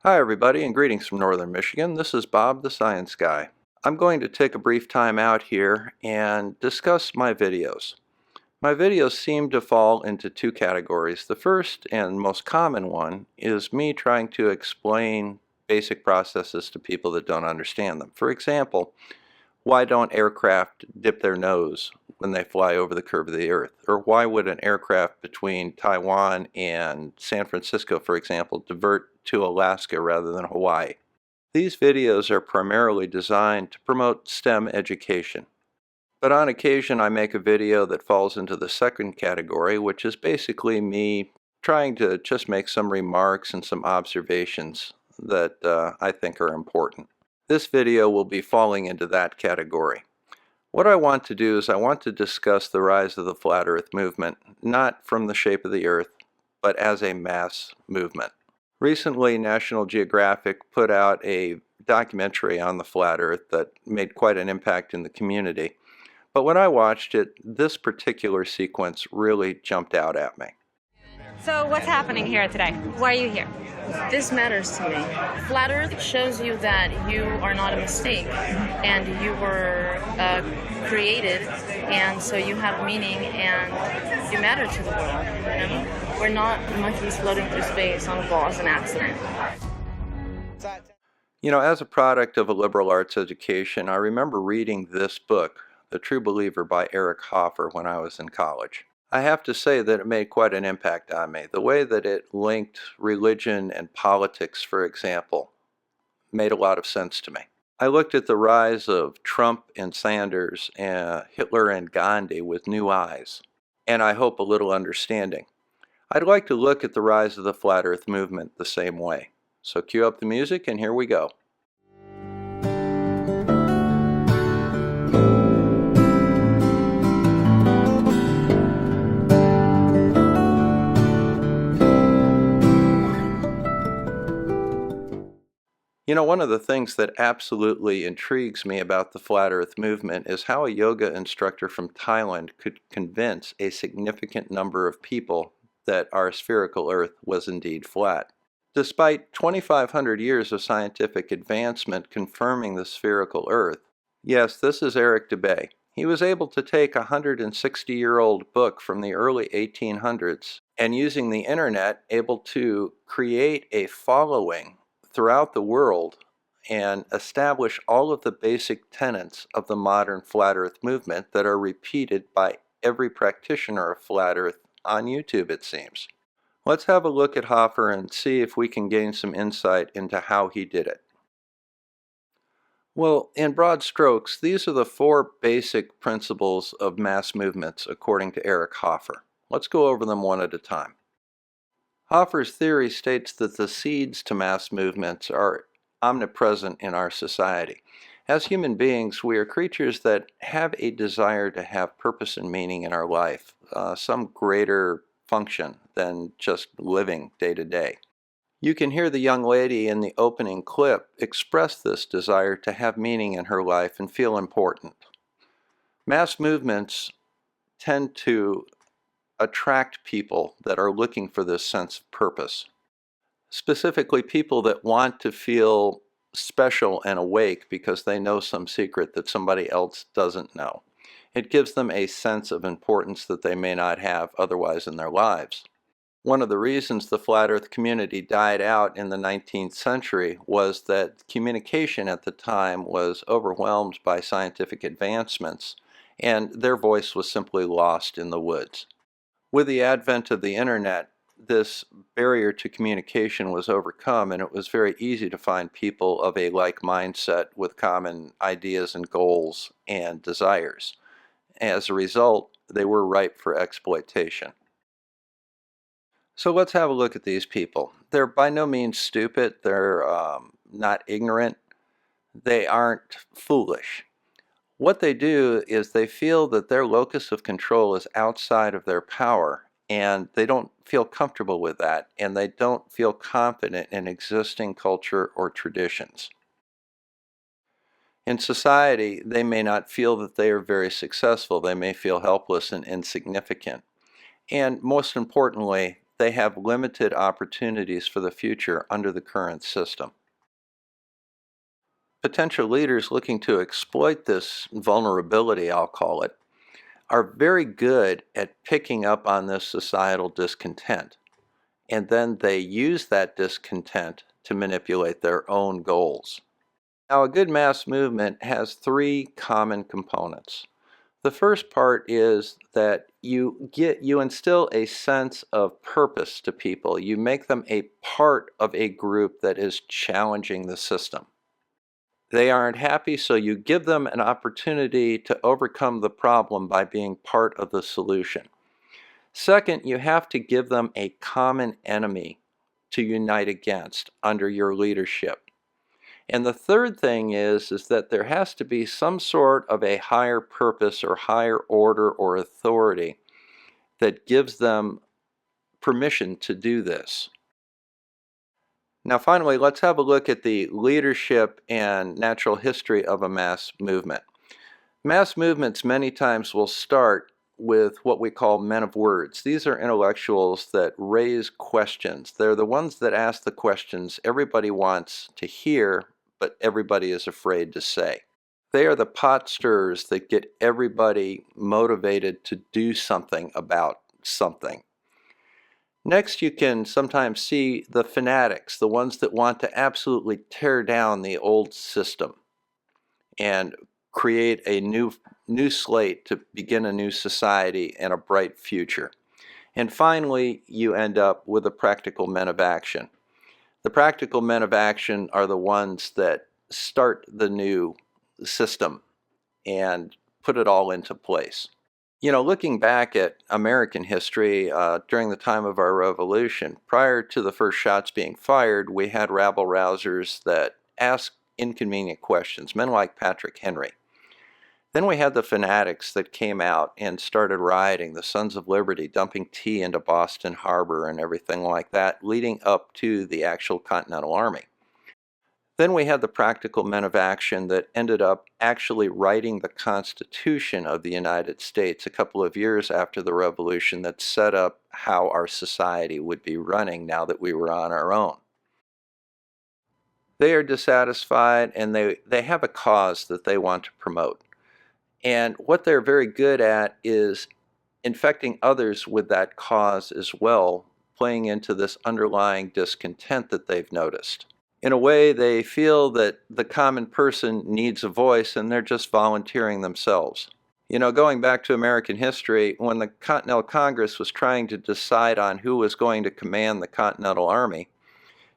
Hi everybody, and greetings from Northern Michigan. This is Bob the Science Guy. I'm going to take a brief time out here and discuss my videos. My videos seem to fall into two categories. The first and most common one is me trying to explain basic processes to people that don't understand them. For example, why don't aircraft dip their nose when they fly over the curve of the Earth? Or why would an aircraft between Taiwan and San Francisco, for example, divert to Alaska rather than Hawaii? These videos are primarily designed to promote STEM education. But on occasion I make a video that falls into the second category, which is basically me trying to just make some remarks and some observations that I think are important. This video will be falling into that category. What I want to do is I want to discuss the rise of the Flat Earth movement, not from the shape of the Earth, but as a mass movement. Recently, National Geographic put out a documentary on the Flat Earth that made quite an impact in the community. But when I watched it, this particular sequence really jumped out at me. So what's happening here today? Why are you here? This matters to me. Flat Earth shows you that you are not a mistake and you were created, and so you have meaning and you matter to the world. You know? We're not monkeys floating through space on a ball as an accident. You know, as a product of a liberal arts education, I remember reading this book, The True Believer by Eric Hoffer, when I was in college. I have to say that it made quite an impact on me. The way that it linked religion and politics, for example, made a lot of sense to me. I looked at the rise of Trump and Sanders and Hitler and Gandhi with new eyes, and I hope a little understanding. I'd like to look at the rise of the Flat Earth movement the same way. So cue up the music and here we go. You know, one of the things that absolutely intrigues me about the Flat Earth movement is how a yoga instructor from Thailand could convince a significant number of people that our spherical Earth was indeed flat. Despite 2,500 years of scientific advancement confirming the spherical Earth, yes, this is Eric Dubay. He was able to take a 160-year-old book from the early 1800s and using the internet able to create a following throughout the world and establish all of the basic tenets of the modern Flat Earth movement that are repeated by every practitioner of Flat Earth on YouTube, it seems. Let's have a look at Hoffer and see if we can gain some insight into how he did it. Well, in broad strokes, these are the four basic principles of mass movements according to Eric Hoffer. Let's go over them one at a time. Hoffer's theory states that the seeds to mass movements are omnipresent in our society. As human beings, we are creatures that have a desire to have purpose and meaning in our life, some greater function than just living day to day. You can hear the young lady in the opening clip express this desire to have meaning in her life and feel important. Mass movements tend to attract people that are looking for this sense of purpose. Specifically, people that want to feel special and awake because they know some secret that somebody else doesn't know. It gives them a sense of importance that they may not have otherwise in their lives. One of the reasons the Flat Earth community died out in the 19th century was that communication at the time was overwhelmed by scientific advancements, and their voice was simply lost in the woods. With the advent of the internet, this barrier to communication was overcome, and it was very easy to find people of a like mindset with common ideas and goals and desires. As a result, they were ripe for exploitation. So let's have a look at these people. They're by no means stupid, they're not ignorant, they aren't foolish. What they do is they feel that their locus of control is outside of their power, and they don't feel comfortable with that, and they don't feel confident in existing culture or traditions. In society, they may not feel that they are very successful. They may feel helpless and insignificant. And most importantly, they have limited opportunities for the future under the current system. Potential leaders looking to exploit this vulnerability, I'll call it, are very good at picking up on this societal discontent, and then they use that discontent to manipulate their own goals. Now, a good mass movement has three common components. The first part is that you instill a sense of purpose to people. You make them a part of a group that is challenging the system. They aren't happy, so you give them an opportunity to overcome the problem by being part of the solution. Second, you have to give them a common enemy to unite against under your leadership. And the third thing is that there has to be some sort of a higher purpose or higher order or authority that gives them permission to do this. Now finally, let's have a look at the leadership and natural history of a mass movement. Mass movements many times will start with what we call men of words. These are intellectuals that raise questions. They're the ones that ask the questions everybody wants to hear, but everybody is afraid to say. They are the pot stirrers that get everybody motivated to do something about something. Next, you can sometimes see the fanatics, the ones that want to absolutely tear down the old system and create a new slate to begin a new society and a bright future. And finally, you end up with the practical men of action. The practical men of action are the ones that start the new system and put it all into place. You know, looking back at American history during the time of our revolution, prior to the first shots being fired, we had rabble-rousers that asked inconvenient questions, men like Patrick Henry. Then we had the fanatics that came out and started rioting, the Sons of Liberty, dumping tea into Boston Harbor and everything like that, leading up to the actual Continental Army. Then we had the practical men of action that ended up actually writing the Constitution of the United States a couple of years after the Revolution that set up how our society would be running now that we were on our own. They are dissatisfied and they have a cause that they want to promote. And what they're very good at is infecting others with that cause as well, playing into this underlying discontent that they've noticed. In a way, they feel that the common person needs a voice and they're just volunteering themselves. You know, going back to American history, when the Continental Congress was trying to decide on who was going to command the Continental Army,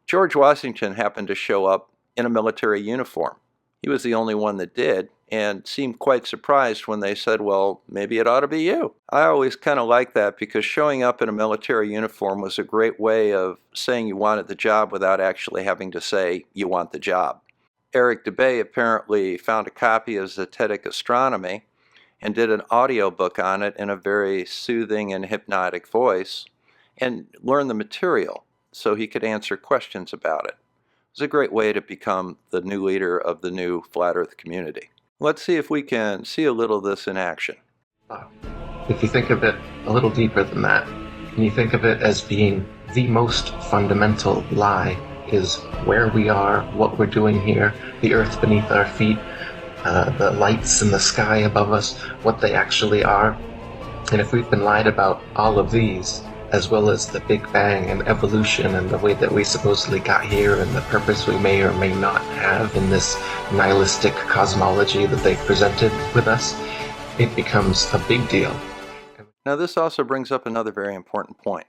George Washington happened to show up in a military uniform. He was the only one that did, and seemed quite surprised when they said, well, maybe it ought to be you. I always kind of like that because showing up in a military uniform was a great way of saying you wanted the job without actually having to say you want the job. Eric Dubay apparently found a copy of Zetetic Astronomy and did an audiobook on it in a very soothing and hypnotic voice and learned the material so he could answer questions about it. It was a great way to become the new leader of the new Flat Earth community. Let's see if we can see a little of this in action. If you think of it a little deeper than that, and you think of it as being the most fundamental lie, is where we are, what we're doing here, the earth beneath our feet, the lights in the sky above us, what they actually are. And if we've been lied about all of these, as well as the Big Bang and evolution and the way that we supposedly got here and the purpose we may or may not have in this nihilistic cosmology that they've presented with us, it becomes a big deal. Now this also brings up another very important point.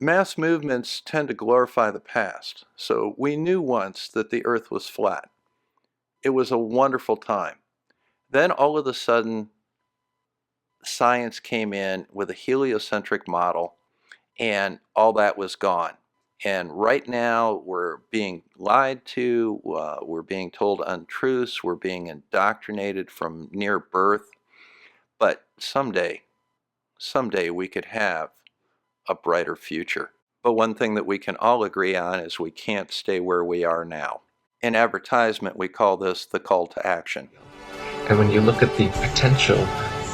Mass movements tend to glorify the past, so we knew once that the earth was flat. It was a wonderful time. Then all of a sudden, science came in with a heliocentric model and all that was gone. And right now we're being lied to, we're being told untruths, we're being indoctrinated from near birth. But someday we could have a brighter future. But one thing that we can all agree on is we can't stay where we are now. In advertisement, we call this the call to action. And when you look at the potential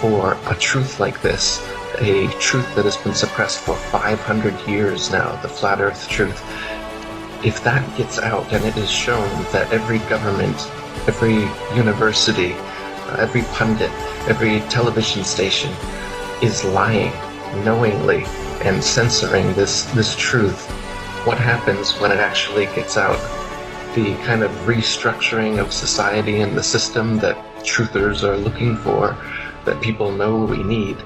for a truth like this, a truth that has been suppressed for 500 years now, the flat earth truth. If that gets out and it is shown that every government, every university, every pundit, every television station is lying knowingly and censoring this truth, what happens when it actually gets out? The kind of restructuring of society and the system that truthers are looking for, that people know we need,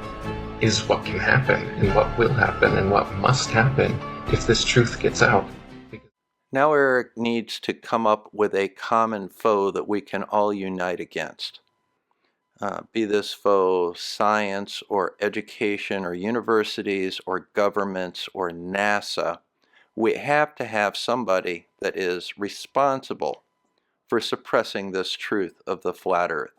is what can happen and what will happen and what must happen if this truth gets out. Now Eric needs to come up with a common foe that we can all unite against. Be this foe science or education or universities or governments or NASA. We have to have somebody that is responsible for suppressing this truth of the flat earth.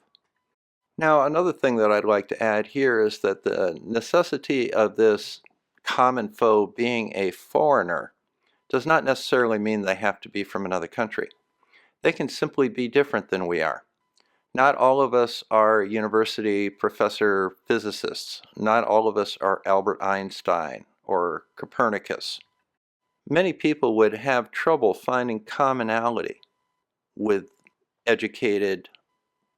Now, another thing that I'd like to add here is that the necessity of this common foe being a foreigner does not necessarily mean they have to be from another country. They can simply be different than we are. Not all of us are university professor physicists. Not all of us are Albert Einstein or Copernicus. Many people would have trouble finding commonality with educated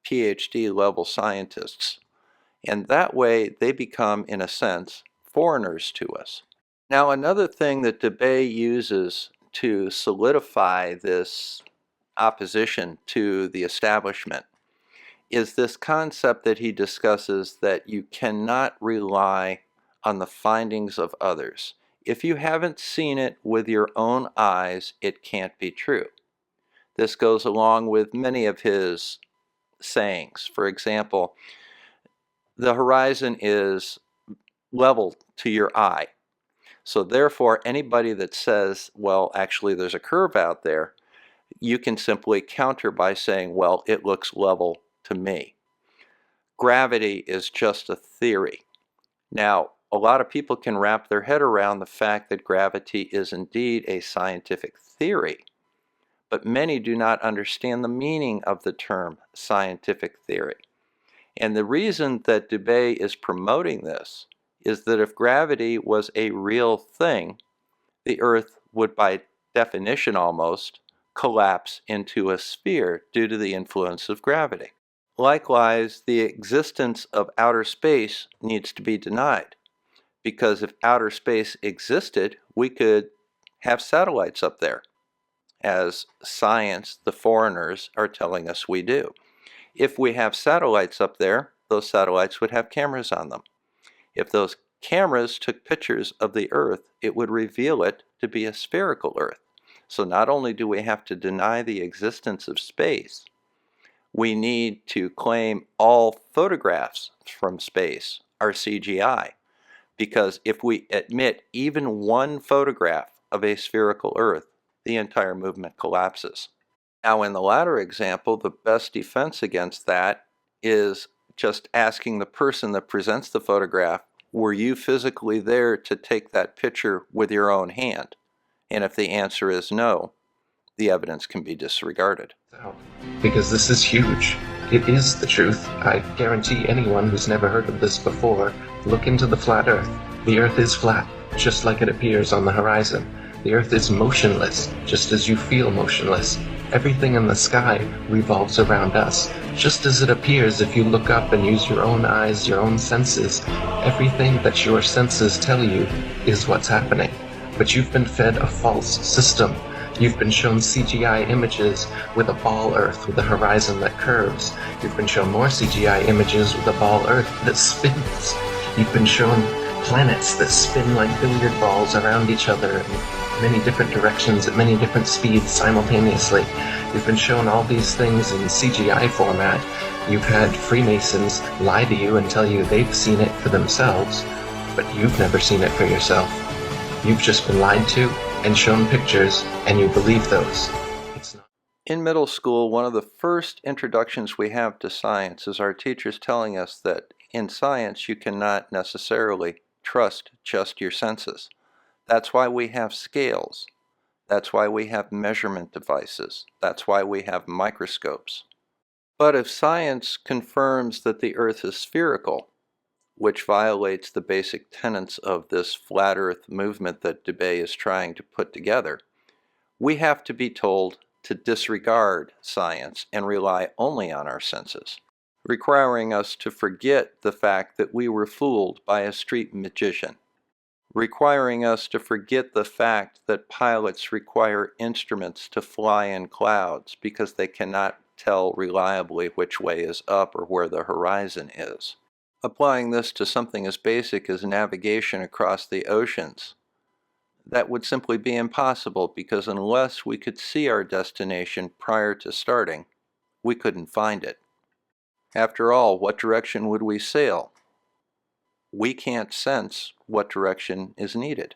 PhD level scientists, and that way they become, in a sense, foreigners to us. Now, another thing that Dubay uses to solidify this opposition to the establishment is this concept that he discusses that you cannot rely on the findings of others. If you haven't seen it with your own eyes, it can't be true. This goes along with many of his sayings. For example, the horizon is level to your eye. So therefore, anybody that says, well, actually there's a curve out there, you can simply counter by saying, well, it looks level to me. Gravity is just a theory. Now, a lot of people can wrap their head around the fact that gravity is indeed a scientific theory, but many do not understand the meaning of the term scientific theory. And the reason that Dubay is promoting this is that if gravity was a real thing, the Earth would, by definition almost, collapse into a sphere due to the influence of gravity. Likewise, the existence of outer space needs to be denied, because if outer space existed, we could have satellites up there, as science, the foreigners, are telling us we do. If we have satellites up there, those satellites would have cameras on them. If those cameras took pictures of the Earth, it would reveal it to be a spherical Earth. So not only do we have to deny the existence of space, we need to claim all photographs from space are CGI, because if we admit even one photograph of a spherical Earth, the entire movement collapses. Now, in the latter example, the best defense against that is just asking the person that presents the photograph, were you physically there to take that picture with your own hand? And if the answer is no, the evidence can be disregarded. Because this is huge. It is the truth. I guarantee anyone who's never heard of this before, look into the flat Earth. The Earth is flat, just like it appears on the horizon. The Earth is motionless, just as you feel motionless. Everything in the sky revolves around us, just as it appears if you look up and use your own eyes, your own senses. Everything that your senses tell you is what's happening. But you've been fed a false system. You've been shown CGI images with a ball Earth with a horizon that curves. You've been shown more CGI images with a ball Earth that spins. You've been shown planets that spin like billiard balls around each other in many different directions at many different speeds simultaneously. You've been shown all these things in CGI format. You've had Freemasons lie to you and tell you they've seen it for themselves, but you've never seen it for yourself. You've just been lied to and shown pictures, and you believe those. It's not. In middle school, one of the first introductions we have to science is our teachers telling us that in science you cannot necessarily trust just your senses. That's why we have scales. That's why we have measurement devices. That's why we have microscopes. But if science confirms that the Earth is spherical, which violates the basic tenets of this flat earth movement that Dubay is trying to put together, we have to be told to disregard science and rely only on our senses, requiring us to forget the fact that we were fooled by a street magician, requiring us to forget the fact that pilots require instruments to fly in clouds because they cannot tell reliably which way is up or where the horizon is. Applying this to something as basic as navigation across the oceans, that would simply be impossible, because unless we could see our destination prior to starting, we couldn't find it. After all, what direction would we sail? We can't sense what direction is needed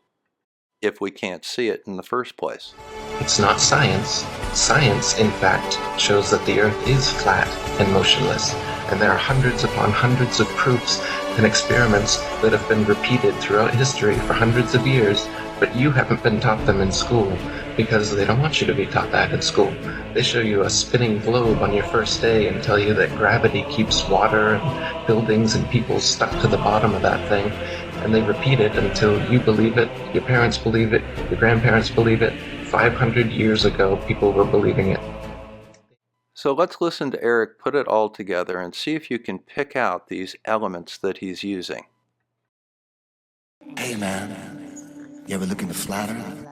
if we can't see it in the first place. It's not science. Science, in fact, shows that the Earth is flat and motionless, and there are hundreds upon hundreds of proofs and experiments that have been repeated throughout history for hundreds of years, but you haven't been taught them in school because they don't want you to be taught that in school. They show you a spinning globe on your first day and tell you that gravity keeps water and buildings and people stuck to the bottom of that thing, and they repeat it until you believe it, your parents believe it, your grandparents believe it. 500 years ago, people were believing it. So let's listen to Eric put it all together and see if you can pick out these elements that he's using. Hey man, you ever look in the flat earth?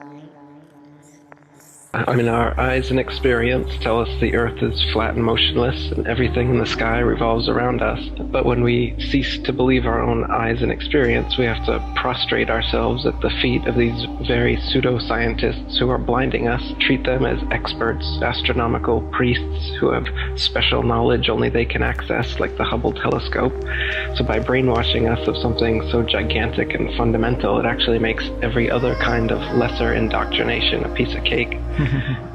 I mean, our eyes and experience tell us the Earth is flat and motionless, and everything in the sky revolves around us. But when we cease to believe our own eyes and experience, we have to prostrate ourselves at the feet of these very pseudo-scientists who are blinding us, treat them as experts, astronomical priests who have special knowledge only they can access, like the Hubble telescope. So by brainwashing us of something so gigantic and fundamental, it actually makes every other kind of lesser indoctrination a piece of cake.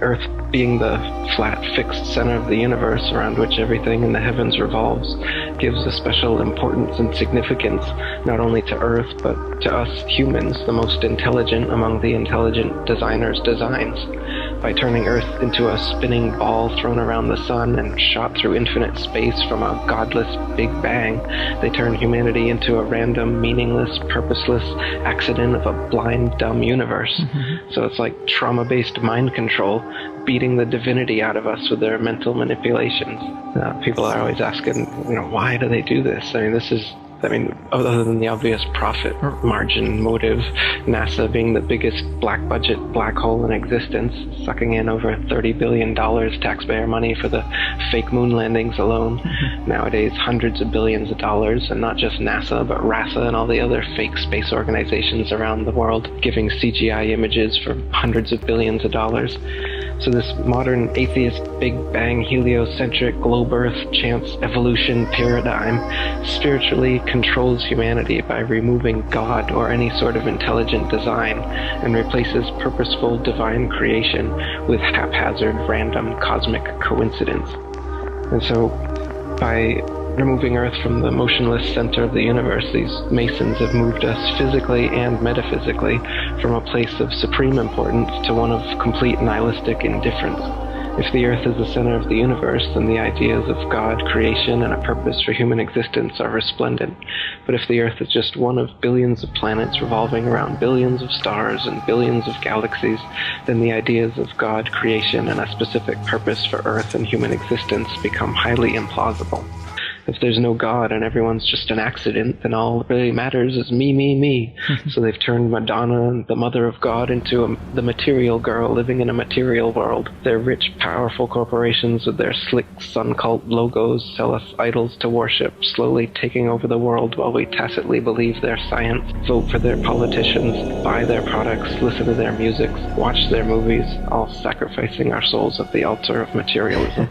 Earth being the flat, fixed center of the universe around which everything in the heavens revolves gives a special importance and significance not only to Earth but to us humans, the most intelligent among the intelligent designers' designs. By turning Earth into a spinning ball thrown around the sun and shot through infinite space from a godless Big Bang, they turn humanity into a random, meaningless, purposeless accident of a blind, dumb universe. So it's like trauma-based mind control, beating the divinity out of us with their mental manipulations. People are always asking, why do they do this? Other than the obvious profit margin motive, NASA being the biggest black budget black hole in existence, sucking in over $30 billion taxpayer money for the fake moon landings alone. Nowadays, hundreds of billions of dollars, and not just NASA, but RASA and all the other fake space organizations around the world, giving CGI images for hundreds of billions of dollars. So this modern atheist Big Bang heliocentric globe Earth chance evolution paradigm spiritually controls humanity by removing God or any sort of intelligent design and replaces purposeful divine creation with haphazard random cosmic coincidence. And so by removing Earth from the motionless center of the universe, these Masons have moved us physically and metaphysically from a place of supreme importance to one of complete nihilistic indifference. If the Earth is the center of the universe, then the ideas of God, creation, and a purpose for human existence are resplendent. But if the Earth is just one of billions of planets revolving around billions of stars and billions of galaxies, then the ideas of God, creation, and a specific purpose for Earth and human existence become highly implausible. If there's no God and everyone's just an accident, then all that really matters is me, me, me. So they've turned Madonna, the mother of God, into the material girl living in a material world. Their rich, powerful corporations with their slick sun cult logos sell us idols to worship, slowly taking over the world while we tacitly believe their science, vote for their politicians, buy their products, listen to their music, watch their movies, all sacrificing our souls at the altar of materialism.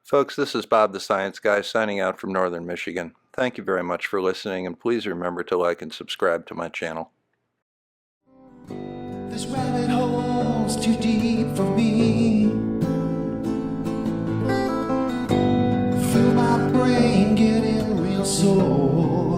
Folks, this is Bob the Science Guy signing out from Northern Michigan. Thank you very much for listening, and please remember to like and subscribe to my channel. This rabbit hole's too deep for me. Feel my brain getting real sore.